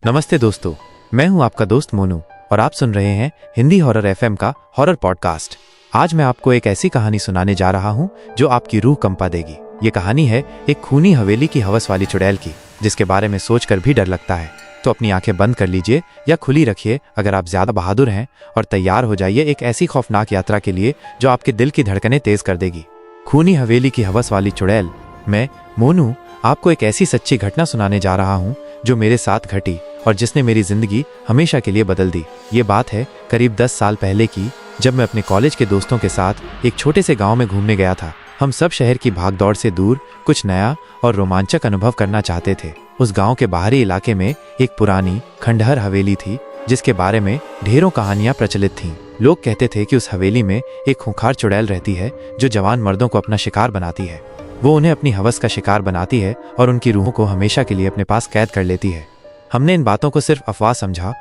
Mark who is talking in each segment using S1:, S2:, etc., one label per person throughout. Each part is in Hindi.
S1: नमस्ते दोस्तों, मैं हूं आपका दोस्त मोनू और आप सुन रहे हैं हिंदी हॉरर एफएम का हॉरर पॉडकास्ट। आज मैं आपको एक ऐसी कहानी सुनाने जा रहा हूं जो आपकी रूह कंपा देगी। ये कहानी है एक खूनी हवेली की हवस वाली चुड़ैल की, जिसके बारे में सोचकर भी डर लगता है। तो अपनी आंखें बंद कर लीजिए या खुली रखिए अगर आप ज्यादा बहादुर हैं, और तैयार हो जाइए एक ऐसी खौफनाक यात्रा के लिए जो आपके दिल की धड़कनें तेज कर देगी। खूनी हवेली की हवस वाली चुड़ैल। मैं मोनू आपको एक ऐसी सच्ची घटना सुनाने जा रहा हूँ जो मेरे साथ घटी और जिसने मेरी जिंदगी हमेशा के लिए बदल दी। ये बात है करीब 10 साल पहले की, जब मैं अपने कॉलेज के दोस्तों के साथ एक छोटे से गांव में घूमने गया था। हम सब शहर की भागदौड़ से दूर कुछ नया और रोमांचक अनुभव करना चाहते थे। उस गांव के बाहरी इलाके में एक पुरानी खंडहर हवेली थी, जिसके बारे में ढेरों कहानियां प्रचलित थीं। लोग कहते थे कि उस हवेली में एक खूंखार चुड़ैल रहती है जो जवान मर्दों को अपना शिकार बनाती है। वो उन्हें अपनी हवस का शिकार बनाती है और उनकी रूहों को हमेशा के लिए अपने पास कैद कर लेती है। हमने इन बातों को सिर्फ अफवाह समझा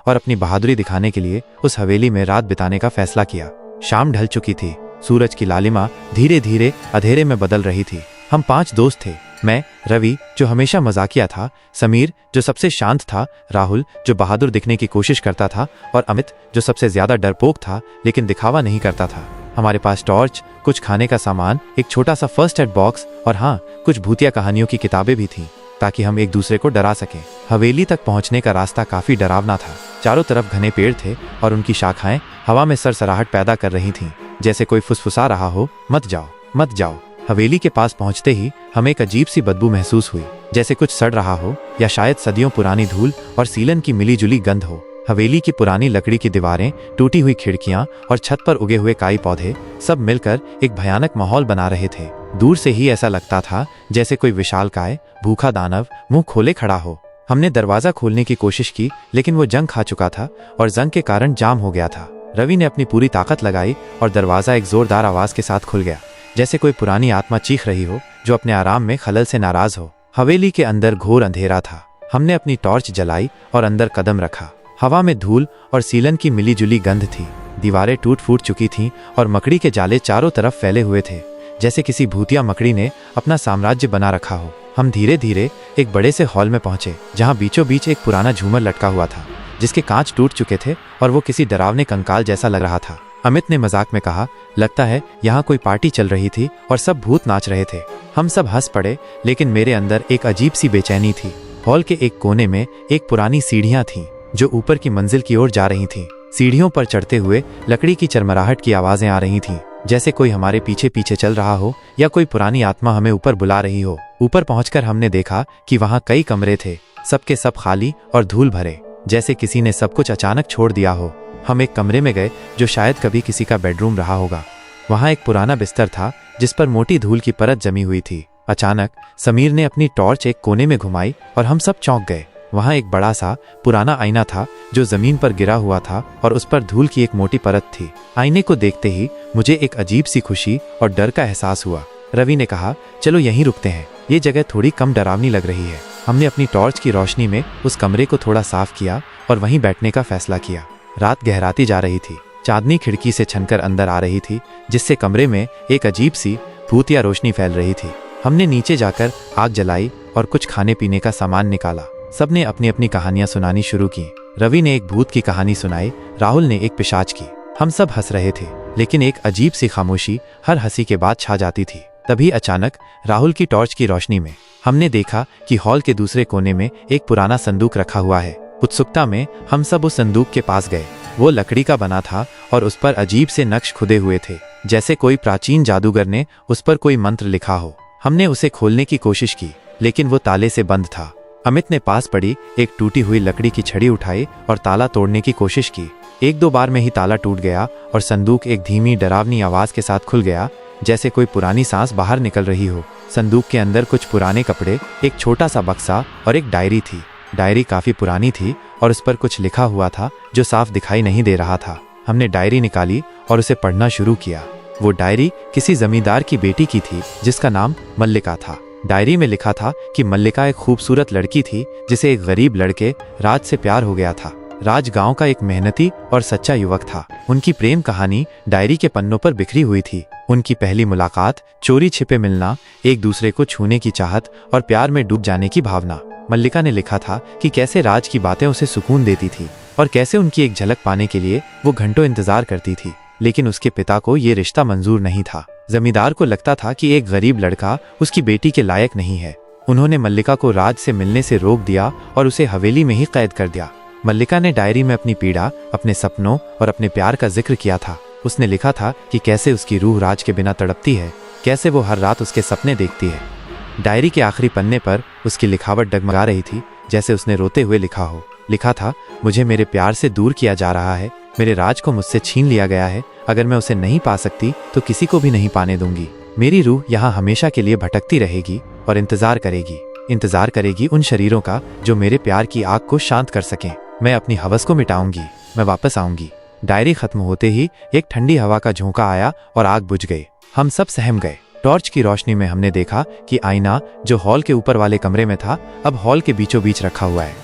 S1: और अपनी बहादुरी दिखाने के लिए उस हवेली में रात बिताने का फैसला किया। शाम ढल चुकी थी, सूरज की लालिमा धीरे धीरे अंधेरे में बदल रही थी। हम 5 दोस्त थे। मैं, रवि जो हमेशा मजाकिया था, समीर जो सबसे शांत था, राहुल जो बहादुर दिखने की कोशिश करता था, और अमित जो सबसे ज्यादा डरपोक था लेकिन दिखावा नहीं करता था। हमारे पास टॉर्च, कुछ खाने का सामान, एक छोटा सा फर्स्ट एड बॉक्स और हाँ, कुछ भूतिया कहानियों की किताबें भी थीं, ताकि हम एक दूसरे को डरा सकें। हवेली तक पहुंचने का रास्ता काफी डरावना था। चारों तरफ घने पेड़ थे और उनकी शाखाएं हवा में सरसराहट पैदा कर रही थीं, जैसे कोई फुसफुसा रहा हो, मत जाओ, मत जाओ। हवेली के पास पहुंचते ही हमें एक अजीब सी बदबू महसूस हुई, जैसे कुछ सड़ रहा हो या शायद सदियों पुरानी धूल और सीलन की मिली जुली गंध हो। हवेली की पुरानी लकड़ी की दीवारें, टूटी हुई खिड़कियां और छत पर उगे हुए काई पौधे सब मिलकर एक भयानक माहौल बना रहे थे। दूर से ही ऐसा लगता था जैसे कोई विशालकाय भूखा दानव मुंह खोले खड़ा हो। हमने दरवाजा खोलने की कोशिश की, लेकिन वो जंग खा चुका था और जंग के कारण जाम हो गया था। रवि ने अपनी पूरी ताकत लगाई और दरवाजा एक जोरदार आवाज के साथ खुल गया, जैसे कोई पुरानी आत्मा चीख रही हो जो अपने आराम में खलल से नाराज हो। हवेली के अंदर घोर अंधेरा था। हमने अपनी टॉर्च जलाई और अंदर कदम रखा। हवा में धूल और सीलन की मिली जुली गंध थी। दीवारें टूट फूट चुकी थीं और मकड़ी के जाले चारों तरफ फैले हुए थे, जैसे किसी भूतिया मकड़ी ने अपना साम्राज्य बना रखा हो। हम धीरे धीरे एक बड़े से हॉल में पहुंचे, जहां बीचों बीच एक पुराना झूमर लटका हुआ था, जिसके कांच टूट चुके थे और वो किसी डरावने कंकाल जैसा लग रहा था। अमित ने मजाक में कहा, लगता है यहाँ कोई पार्टी चल रही थी और सब भूत नाच रहे थे। हम सब हंस पड़े, लेकिन मेरे अंदर एक अजीब सी बेचैनी थी। हॉल के एक कोने में एक पुरानी सीढ़ियां थीं जो ऊपर की मंजिल की ओर जा रही थीं। सीढ़ियों पर चढ़ते हुए लकड़ी की चरमराहट की आवाजें आ रही थीं, जैसे कोई हमारे पीछे पीछे चल रहा हो या कोई पुरानी आत्मा हमें ऊपर बुला रही हो। ऊपर पहुंचकर हमने देखा कि वहां कई कमरे थे, सबके सब खाली और धूल भरे, जैसे किसी ने सब कुछ अचानक छोड़ दिया हो। हम एक कमरे में गए जो शायद कभी किसी का बेडरूम रहा होगा। वहां एक पुराना बिस्तर था जिस पर मोटी धूल की परत जमी हुई थी। अचानक समीर ने अपनी टॉर्च एक कोने में घुमाई और हम सब चौंक गए। वहां एक बड़ा सा पुराना आईना था जो जमीन पर गिरा हुआ था और उस पर धूल की एक मोटी परत थी। आईने को देखते ही मुझे एक अजीब सी खुशी और डर का एहसास हुआ। रवि ने कहा, चलो यहीं रुकते हैं, ये जगह थोड़ी कम डरावनी लग रही है। हमने अपनी टॉर्च की रोशनी में उस कमरे को थोड़ा साफ किया और वहीं बैठने का फैसला किया। रात गहराती जा रही थी। चांदनी खिड़की से छनकर अंदर आ रही थी, जिससे कमरे में एक अजीब सी भूतिया रोशनी फैल रही थी। हमने नीचे जाकर आग जलाई और कुछ खाने पीने का सामान निकाला। सबने अपनी अपनी कहानियां सुनानी शुरू की। रवि ने एक भूत की कहानी सुनाई, राहुल ने एक पिशाच की। हम सब हंस रहे थे, लेकिन एक अजीब सी खामोशी हर हंसी के बाद छा जाती थी। तभी अचानक राहुल की टॉर्च की रोशनी में हमने देखा कि हॉल के दूसरे कोने में एक पुराना संदूक रखा हुआ है। उत्सुकता में हम सब उस संदूक के पास गए। वो लकड़ी का बना था और उस पर अजीब से नक्श खुदे हुए थे, जैसे कोई प्राचीन जादूगर ने उस पर कोई मंत्र लिखा हो। हमने उसे खोलने की कोशिश की, लेकिन वो ताले से बंद था। अमित ने पास पड़ी एक टूटी हुई लकड़ी की छड़ी उठाई और ताला तोड़ने की कोशिश की। 1-2 बार में ही ताला टूट गया और संदूक एक धीमी डरावनी आवाज के साथ खुल गया, जैसे कोई पुरानी सांस बाहर निकल रही हो। संदूक के अंदर कुछ पुराने कपड़े, एक छोटा सा बक्सा और एक डायरी थी। डायरी काफी पुरानी थी और उस पर कुछ लिखा हुआ था जो साफ दिखाई नहीं दे रहा था। हमने डायरी निकाली और उसे पढ़ना शुरू किया। वो डायरी किसी जमींदार की बेटी की थी जिसका नाम मल्लिका था। डायरी में लिखा था कि मल्लिका एक खूबसूरत लड़की थी जिसे एक गरीब लड़के राज से प्यार हो गया था। राज गांव का एक मेहनती और सच्चा युवक था। उनकी प्रेम कहानी डायरी के पन्नों पर बिखरी हुई थी। उनकी पहली मुलाकात, चोरी छिपे मिलना, एक दूसरे को छूने की चाहत और प्यार में डूब जाने की भावना। मल्लिका ने लिखा था कि कैसे राज की बातें उसे सुकून देती थी और कैसे उनकी एक झलक पाने के लिए वो घंटों इंतजार करती थी। लेकिन उसके पिता को ये रिश्ता मंजूर नहीं था। जमींदार को लगता था कि एक गरीब लड़का उसकी बेटी के लायक नहीं है। उन्होंने मल्लिका को राज से मिलने से रोक दिया और उसे हवेली में ही कैद कर दिया। मल्लिका ने डायरी में अपनी पीड़ा, अपने सपनों और अपने प्यार का जिक्र किया था। उसने लिखा था कि कैसे उसकी रूह राज के बिना तड़पती है, कैसे वो हर रात उसके सपने देखती है। डायरी के आखिरी पन्ने पर उसकी लिखावट डगमगा रही थी, जैसे उसने रोते हुए लिखा हो। लिखा था, मुझे मेरे प्यार से दूर किया जा रहा है, मेरे राज को मुझसे छीन लिया गया है। अगर मैं उसे नहीं पा सकती तो किसी को भी नहीं पाने दूंगी। मेरी रूह यहाँ हमेशा के लिए भटकती रहेगी और इंतजार करेगी उन शरीरों का जो मेरे प्यार की आग को शांत कर सकें। मैं अपनी हवस को मिटाऊंगी, मैं वापस आऊंगी। डायरी खत्म होते ही एक ठंडी हवा का झोंका आया और आग बुझ गई। हम सब सहम गए। टॉर्च की रोशनी में हमने देखा कि आईना जो हॉल के ऊपर वाले कमरे में था, अब हॉल के बीचों बीच रखा हुआ है।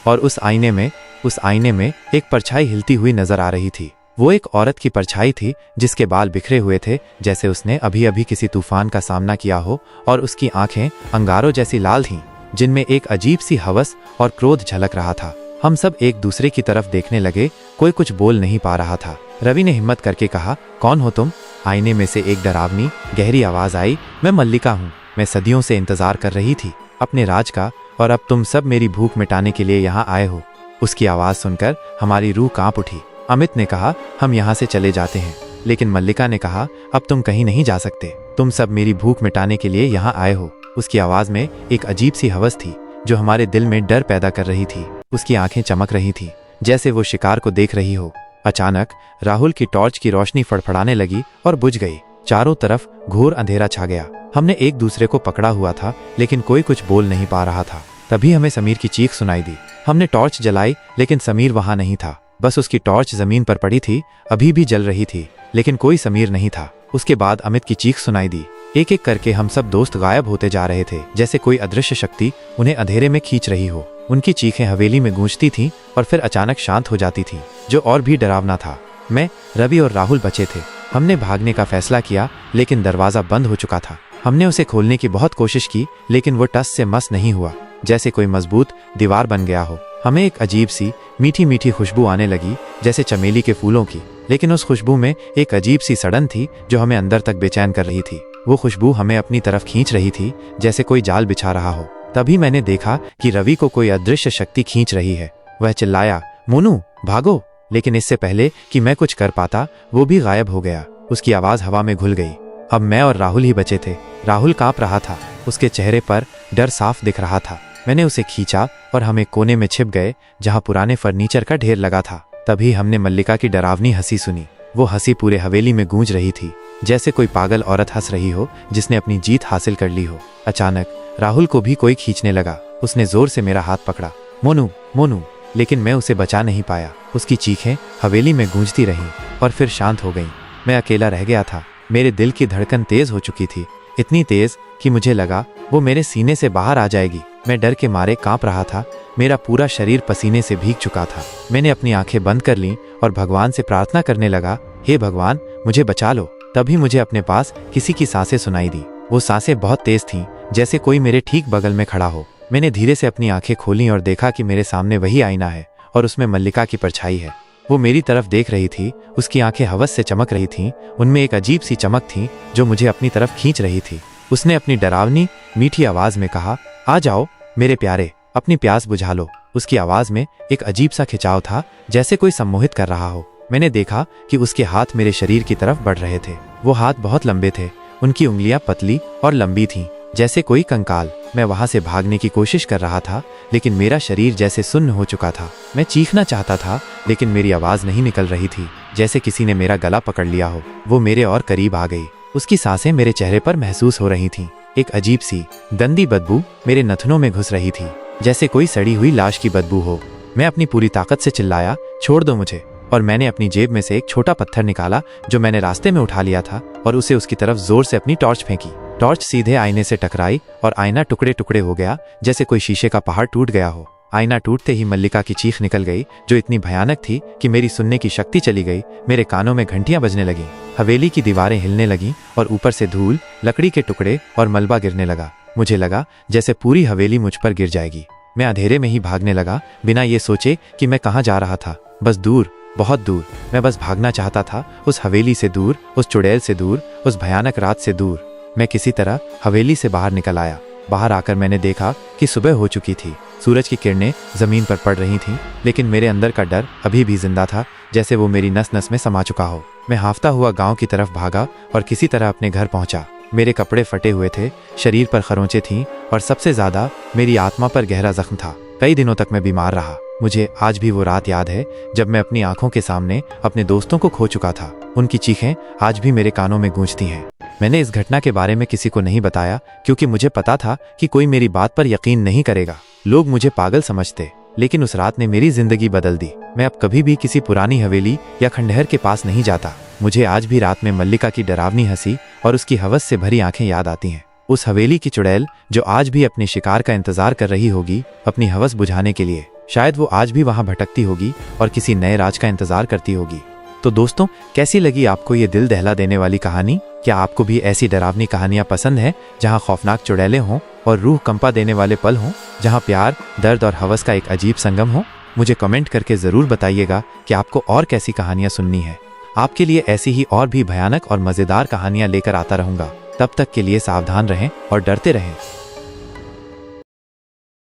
S1: और उस आईने में एक परछाई हिलती हुई नजर आ रही थी। वो एक औरत की परछाई थी जिसके बाल बिखरे हुए थे, जैसे उसने अभी अभी किसी तूफान का सामना किया हो, और उसकी आंखें अंगारों जैसी लाल थीं, जिनमें एक अजीब सी हवस और क्रोध झलक रहा था। हम सब एक दूसरे की तरफ देखने लगे। कोई कुछ बोल नहीं पा रहा था। रवि ने हिम्मत करके कहा, कौन हो तुम? आईने में से एक डरावनी गहरी आवाज आई, मैं मल्लिका हूँ। मैं सदियों से इंतजार कर रही थी अपने राज का, और अब तुम सब मेरी भूख मिटाने के लिए यहाँ आए हो। उसकी आवाज सुनकर हमारी रूह कांप उठी। अमित ने कहा, हम यहाँ से चले जाते हैं। लेकिन मल्लिका ने कहा, अब तुम कहीं नहीं जा सकते। तुम सब मेरी भूख मिटाने के लिए यहाँ आए हो। उसकी आवाज में एक अजीब सी हवस थी जो हमारे दिल में डर पैदा कर रही थी। उसकी आंखें चमक रही थी जैसे वो शिकार को देख रही हो। अचानक राहुल की टॉर्च की रोशनी फड़फड़ाने लगी और बुझ गई। चारों तरफ घोर अंधेरा छा गया। हमने एक दूसरे को पकड़ा हुआ था, लेकिन कोई कुछ बोल नहीं पा रहा था। तभी हमें समीर की चीख सुनाई दी। हमने टॉर्च जलाई, लेकिन समीर वहां नहीं था। बस उसकी टॉर्च जमीन पर पड़ी थी, अभी भी जल रही थी, लेकिन कोई समीर नहीं था। उसके बाद अमित की चीख सुनाई दी। एक एक करके हम सब दोस्त गायब होते जा रहे थे, जैसे कोई अदृश्य शक्ति उन्हें अंधेरे में खींच रही हो। उनकी चीखें हवेली में गूंजती थीं और फिर अचानक शांत हो जाती थीं, जो और भी डरावना था। मैं, रवि और राहुल बचे थे। हमने भागने का फैसला किया, लेकिन दरवाजा बंद हो चुका था। हमने उसे खोलने की बहुत कोशिश की, लेकिन वो टस से मस नहीं हुआ, जैसे कोई मजबूत दीवार बन गया हो। हमें एक अजीब सी मीठी मीठी खुशबू आने लगी, जैसे चमेली के फूलों की, लेकिन उस खुशबू में एक अजीब सी सड़न थी जो हमें अंदर तक बेचैन कर रही थी। वो खुशबू हमें अपनी तरफ खींच रही थी, जैसे कोई जाल बिछा रहा हो। तभी मैंने देखा कि रवि को कोई अदृश्य शक्ति खींच रही है। वह चिल्लाया, मोनू भागो! लेकिन इससे पहले कि मैं कुछ कर पाता, वो भी गायब हो गया। उसकी आवाज हवा में घुल गई। अब मैं और राहुल ही बचे थे। राहुल कांप रहा था, उसके चेहरे पर डर साफ दिख रहा था। मैंने उसे खींचा और हम एक कोने में छिप गए, जहां पुराने फर्नीचर का ढेर लगा था। तभी हमने मल्लिका की डरावनी हंसी सुनी। वो हंसी पूरे हवेली में गूंज रही थी, जैसे कोई पागल औरत हंस रही हो जिसने अपनी जीत हासिल कर ली हो। अचानक राहुल को भी कोई खींचने लगा। उसने जोर से मेरा हाथ पकड़ा, मोनू मोनू, लेकिन मैं उसे बचा नहीं पाया। उसकी चीखें हवेली में गूंजती रहीं और फिर शांत हो गईं। मैं अकेला रह गया था। मेरे दिल की धड़कन तेज हो चुकी थी, इतनी तेज कि मुझे लगा वो मेरे सीने से बाहर आ जाएगी। मैं डर के मारे कांप रहा था। मेरा पूरा शरीर पसीने से भीग चुका था। मैंने अपनी आंखें बंद कर लीं और भगवान से प्रार्थना करने लगा, हे भगवान, मुझे बचा लो। तभी मुझे अपने पास किसी की सांसें सुनाई दी। वो सांसें बहुत तेज थीं, जैसे कोई मेरे ठीक बगल में खड़ा हो। मैंने धीरे से अपनी आंखें खोलीं और देखा कि मेरे सामने वही आईना है और उसमें मल्लिका की परछाई है। वो मेरी तरफ देख रही थी। उसकी आंखें हवस से चमक रही थीं। उनमें एक अजीब सी चमक थी जो मुझे अपनी तरफ खींच रही थी। उसने अपनी डरावनी मीठी आवाज में कहा, आ जाओ मेरे प्यारे, अपनी प्यास बुझा लो। उसकी आवाज में एक अजीब सा खिंचाव था, जैसे कोई सम्मोहित कर रहा हो। मैंने देखा कि उसके हाथ मेरे शरीर की तरफ बढ़ रहे थे। वो हाथ बहुत लंबे थे। उनकी उंगलियां पतली और लंबी थीं, जैसे कोई कंकाल। मैं वहां से भागने की कोशिश कर रहा था, लेकिन मेरा शरीर जैसे सुन्न हो चुका था। मैं चीखना चाहता था, लेकिन मेरी आवाज नहीं निकल रही थी, जैसे किसी ने मेरा गला पकड़ लिया हो। वो मेरे और करीब आ गई। उसकी सांसें मेरे चेहरे पर महसूस हो रही थीं। एक अजीब सी गंदी बदबू मेरे नथनों में घुस रही थी, जैसे कोई सड़ी हुई लाश की बदबू हो। मैं अपनी पूरी ताकत से चिल्लाया, छोड़ दो मुझे। और मैंने अपनी जेब में से एक छोटा पत्थर निकाला जो मैंने रास्ते में उठा लिया था, और उसे उसकी तरफ जोर से अपनी टॉर्च फेंकी। टॉर्च सीधे आईने से टकराई और आईना टुकड़े टुकड़े हो गया, जैसे कोई शीशे का पहाड़ टूट गया हो। आईना टूटते ही मल्लिका की चीख निकल गई, जो इतनी भयानक थी कि मेरी सुनने की शक्ति चली गई। मेरे कानों में घंटियां बजने लगीं। हवेली की दीवारें हिलने लगीं और ऊपर से धूल, लकड़ी के टुकड़े और मलबा गिरने लगा। मुझे लगा जैसे पूरी हवेली मुझ पर गिर जाएगी। मैं अंधेरे में ही भागने लगा, बिना ये सोचे कि मैं कहाँ जा रहा था। बस दूर, बहुत दूर। मैं बस भागना चाहता था, उस हवेली से दूर, उस चुड़ैल से दूर, उस भयानक रात से दूर। मैं किसी तरह हवेली से बाहर निकल आया। बाहर आकर मैंने देखा कि सुबह हो चुकी थी। सूरज की किरणें जमीन पर पड़ रही थीं, लेकिन मेरे अंदर का डर अभी भी जिंदा था, जैसे वो मेरी नस नस में समा चुका हो। मैं हांफता हुआ गांव की तरफ भागा और किसी तरह अपने घर पहुंचा। मेरे कपड़े फटे हुए थे, शरीर पर खरोंचे थीं और सबसे ज्यादा मेरी आत्मा पर गहरा जख्म था। कई दिनों तक मैं बीमार रहा। मुझे आज भी वो रात याद है जब मैं अपनी आंखों के सामने अपने दोस्तों को खो चुका था। उनकी चीखें आज भी मेरे कानों में गूंजती हैं। मैंने इस घटना के बारे में किसी को नहीं बताया, क्योंकि मुझे पता था कि कोई मेरी बात पर यकीन नहीं करेगा। लोग मुझे पागल समझते, लेकिन उस रात ने मेरी जिंदगी बदल दी। मैं अब कभी भी किसी पुरानी हवेली या खंडहर के पास नहीं जाता। मुझे आज भी रात में मल्लिका की डरावनी हंसी और उसकी हवस से भरी आंखें याद आती हैं। उस हवेली की चुड़ैल जो आज भी अपने शिकार का इंतजार कर रही होगी, अपनी हवस बुझाने के लिए। शायद वो आज भी वहां भटकती होगी और किसी नए राज का इंतजार करती होगी। तो दोस्तों, कैसी लगी आपको ये दिल दहला देने वाली कहानी? क्या आपको भी ऐसी डरावनी कहानियां पसंद हैं, जहां खौफनाक चुड़ैलें हों और रूह कंपा देने वाले पल हों, जहां प्यार, दर्द और हवस का एक अजीब संगम हो? मुझे कमेंट करके जरूर बताइएगा कि आपको और कैसी कहानियां सुननी है। आपके लिए ऐसी ही और भी भयानक और मजेदार कहानियां लेकर आता रहूंगा। तब तक के लिए सावधान रहें और डरते रहें।